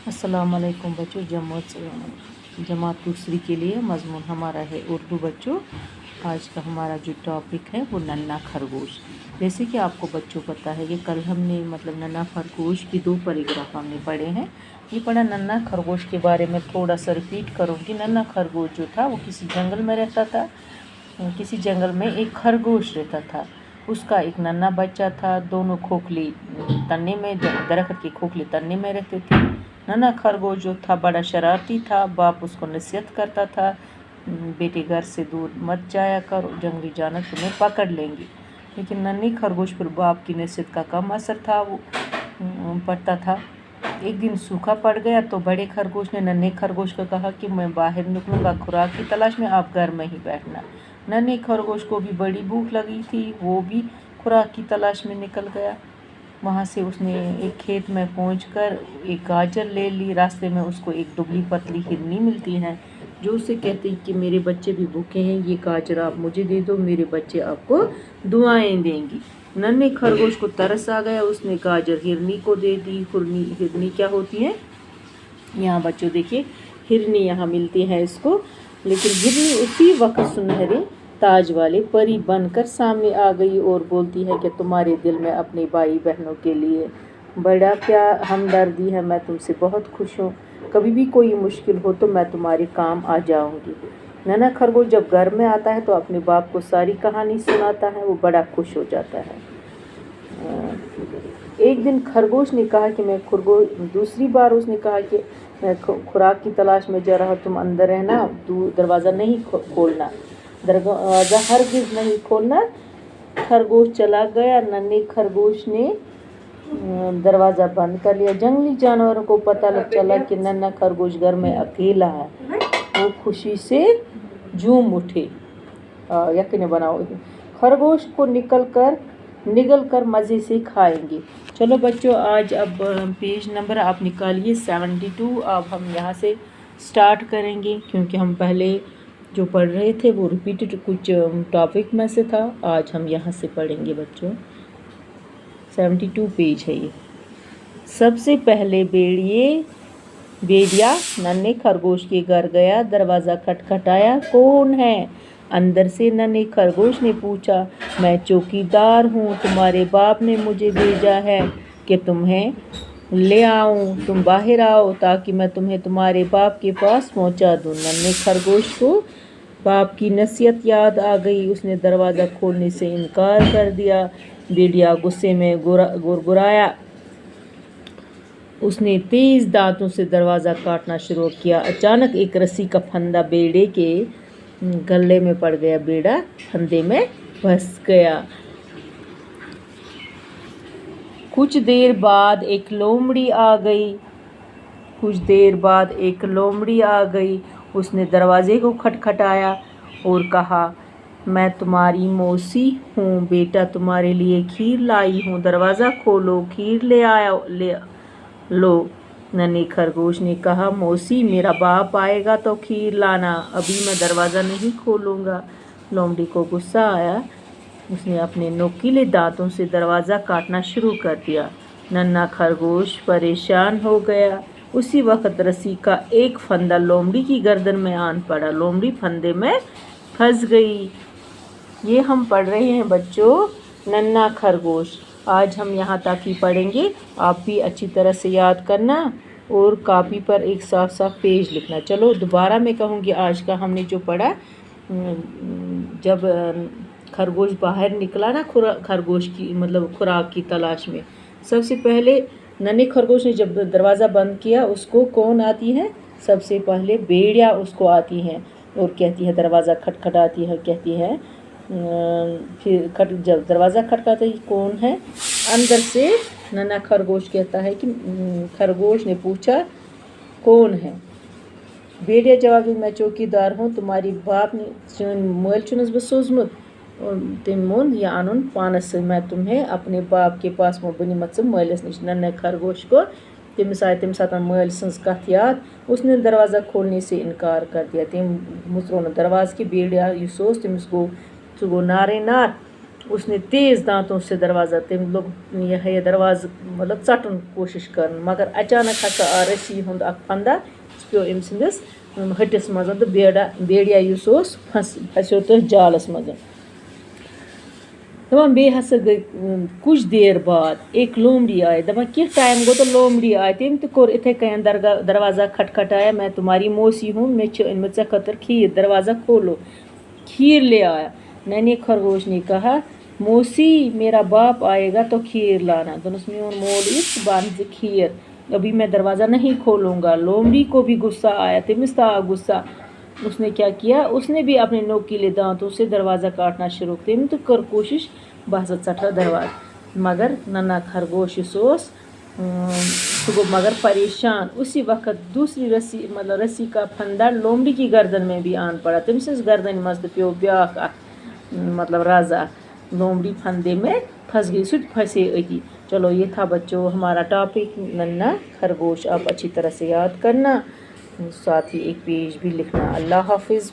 अस्सलाम वालेकुम बच्चों। जमात दूसरी के लिए मज़मून हमारा है उर्दू बच्चों। आज का हमारा जो टॉपिक है वो नन्हा खरगोश। जैसे कि आपको बच्चों पता है कि कल हमने नन्हा खरगोश की 2 पैराग्राफ हमने पढ़े हैं। ये पढ़ा नन्हा खरगोश के बारे में थोड़ा सा रिपीट करूँगी। नन्हा खरगोश जो था वो किसी जंगल में रहता था। किसी जंगल में एक खरगोश रहता था। उसका एक नन्हा बच्चा था। दोनों खोखली तन्ने में, दरख्त के खोखले तन्ने में रहते थे। नन्हा खरगोश जो था बड़ा शरारती था। बाप उसको नसीहत करता था, बेटे घर से दूर मत जाया कर, जंगली जानवर तुम्हें पकड़ लेंगे। लेकिन नन्हे खरगोश पर बाप की नसीहत का कम असर था, वो पड़ता था। एक दिन सूखा पड़ गया तो बड़े खरगोश ने नन्हे खरगोश को कहा कि मैं बाहर निकलूंगा खुराक की तलाश में, आप घर में ही बैठना। नन्हे खरगोश को भी बड़ी भूख लगी थी, वो भी खुराक की तलाश में निकल गया। वहाँ से उसने एक खेत में पहुंचकर एक गाजर ले ली। रास्ते में उसको एक दुबली पतली हिरनी मिलती है जो उसे कहती कि मेरे बच्चे भी भूखे हैं, ये गाजर आप मुझे दे दो, मेरे बच्चे आपको दुआएं देंगी। नन्हे खरगोश को तरस आ गया, उसने गाजर हिरनी को दे दी। हिरनी क्या होती है यहाँ बच्चों देखिए, हिरनी यहाँ मिलती है इसको। लेकिन हिरनी उसी वक्त सुनहरे ताज वाले परी बनकर सामने आ गई और बोलती है कि तुम्हारे दिल में अपने भाई बहनों के लिए बड़ा प्यार हमदर्दी है, मैं तुमसे बहुत खुश हूँ, कभी भी कोई मुश्किल हो तो मैं तुम्हारे काम आ जाऊँगी। नन्हा खरगोश जब घर में आता है तो अपने बाप को सारी कहानी सुनाता है, वो बड़ा खुश हो जाता है। एक दिन खरगोश ने कहा कि दूसरी बार उसने कहा कि मैं खुराक की तलाश में जा रहा, तुम अंदर रहना, दरवाज़ा नहीं खोलना, दरवाज़ा हरगिज़ नहीं खोलना। खरगोश चला गया। नन्हे खरगोश ने दरवाज़ा बंद कर लिया। जंगली जानवरों को पता लग चला कि नन्हा खरगोश घर में अकेला है। वो खुशी से झूम उठे। यकीन बनाओ, खरगोश को निगल कर मज़े से खाएंगे। चलो बच्चों, आज अब पेज नंबर आप निकालिए 72। अब हम यहाँ से स्टार्ट करेंगे क्योंकि हम पहले जो पढ़ रहे थे वो रिपीटेड कुछ टॉपिक में से था। आज हम यहाँ से पढ़ेंगे बच्चों। 72 पेज है ये। सबसे पहले भेड़िया नन्हे खरगोश के घर गया, दरवाज़ा खटखटाया, कौन है? अंदर से नन्हे खरगोश ने पूछा, मैं चौकीदार हूँ, तुम्हारे बाप ने मुझे भेजा है कि तुम्हें ले आऊँ, तुम बाहर आओ ताकि मैं तुम्हें तुम्हारे बाप के पास पहुँचा दूँ। नन्हे खरगोश को बाप की नसीहत याद आ गई, उसने दरवाज़ा खोलने से इनकार कर दिया। भेड़िया गुस्से में गुरगुराया, उसने तेज़ दांतों से दरवाज़ा काटना शुरू किया। अचानक एक रस्सी का फंदा भेड़े के गले में पड़ गया, भेड़ा फंदे में फंस गया। कुछ देर बाद एक लोमड़ी आ गई। उसने दरवाजे को खटखटाया और कहा, मैं तुम्हारी मौसी हूँ बेटा, तुम्हारे लिए खीर लाई हूँ, दरवाज़ा खोलो, खीर ले लो। नन्हे खरगोश ने कहा, मौसी मेरा बाप आएगा तो खीर लाना, अभी मैं दरवाज़ा नहीं खोलूँगा। लोमड़ी को गुस्सा आया, उसने अपने नोकीले दांतों से दरवाज़ा काटना शुरू कर दिया। नन्हा खरगोश परेशान हो गया। उसी वक्त रस्सी का एक फंदा लोमड़ी की गर्दन में आन पड़ा। लोमड़ी फंदे में फंस गई। ये हम पढ़ रहे हैं बच्चों नन्हा खरगोश। आज हम यहाँ तक ही पढ़ेंगे, आप भी अच्छी तरह से याद करना और कॉपी पर एक साफ साफ पेज लिखना। चलो दोबारा मैं कहूँगी, आज का हमने जो पढ़ा, जब खरगोश बाहर निकला ना खरगोश की खुराक की तलाश में, सबसे पहले नन्हे खरगोश ने जब दरवाज़ा बंद किया, उसको कौन आती है? सबसे पहले भेड़िया उसको आती है और कहती है, दरवाज़ा खटखटाती है, कहती है, फिर जब दरवाज़ा खटखटाता है कौन है? अंदर से नन्हा खरगोश कहता है कि खरगोश ने पूछा कौन है? भेड़िया जवाब दिया, मैं चौकीदार हूँ, तुम्हारी बाप ने मोल चुनस बस सोचमुत तम मोन या आनुन पानस से, मैं तुम्हें अपने बाप के पास मोबनी मत मलिस निश। नन्हे खरगोश को तमिस आय तम सात मल सज कथ याद, उसने दरवाज़ा खोलने से इनकार कर दिया। तम मुत्रो न दरवाज़ की। भेड़िया तमिस गो नारे नार उसने तेज़ दांतों से दरवाज़ा तम लोग यह दरवाज़ मतलब षटन कोशिश कर, मगर अचानक हसा आ रसी हुंद अख फंदा पे अम सस हटिस मज तो बेड़िया फंसो तो जालस मज। दपान बे हसा गई कुछ देर बाद एक लोमड़ी आए, दपान क्या टाइम गो तो लोमड़ी आए तम तोर इथे कन दरवाज़ा खटखटाया, मैं तुम्हारी मौसी हूँ, मे अनमत े खतर खीर, दरवाज़ा खोलो। खीर ले आया। नन्हे खरगोश ने कहा मौसी मेरा बाप आएगा तो खीर लाना। दोनों मोन मोल इस बांध खीर, अभी मैं दरवाज़ा नहीं खोलूँगा। लोमड़ी को भी गुस्सा आया, तमिस था गुस्सा। उसने क्या किया, उसने भी अपने नोकीले दांतों से दरवाज़ा काटना शुरू किया। तो कर कोशिश बहस चटा दरवाज़ा, मगर नन्हा खरगोश सोस सह गो मगर परेशान। उसी वक्त दूसरी रस्सी मतलब रस्सी का फंदा लोमड़ी की गर्दन में भी आन पड़ा। तमिस गर्दन मज पे ब्या मतलब राजा, लोमड़ी फंदे में फंस गई, सुध फंसे अति। चलो ये था बच्चों हमारा टॉपिक नन्हा खरगोश। आप अच्छी तरह से याद करना, साथ ही एक पेज भी लिखना। अल्लाह हाफिज़।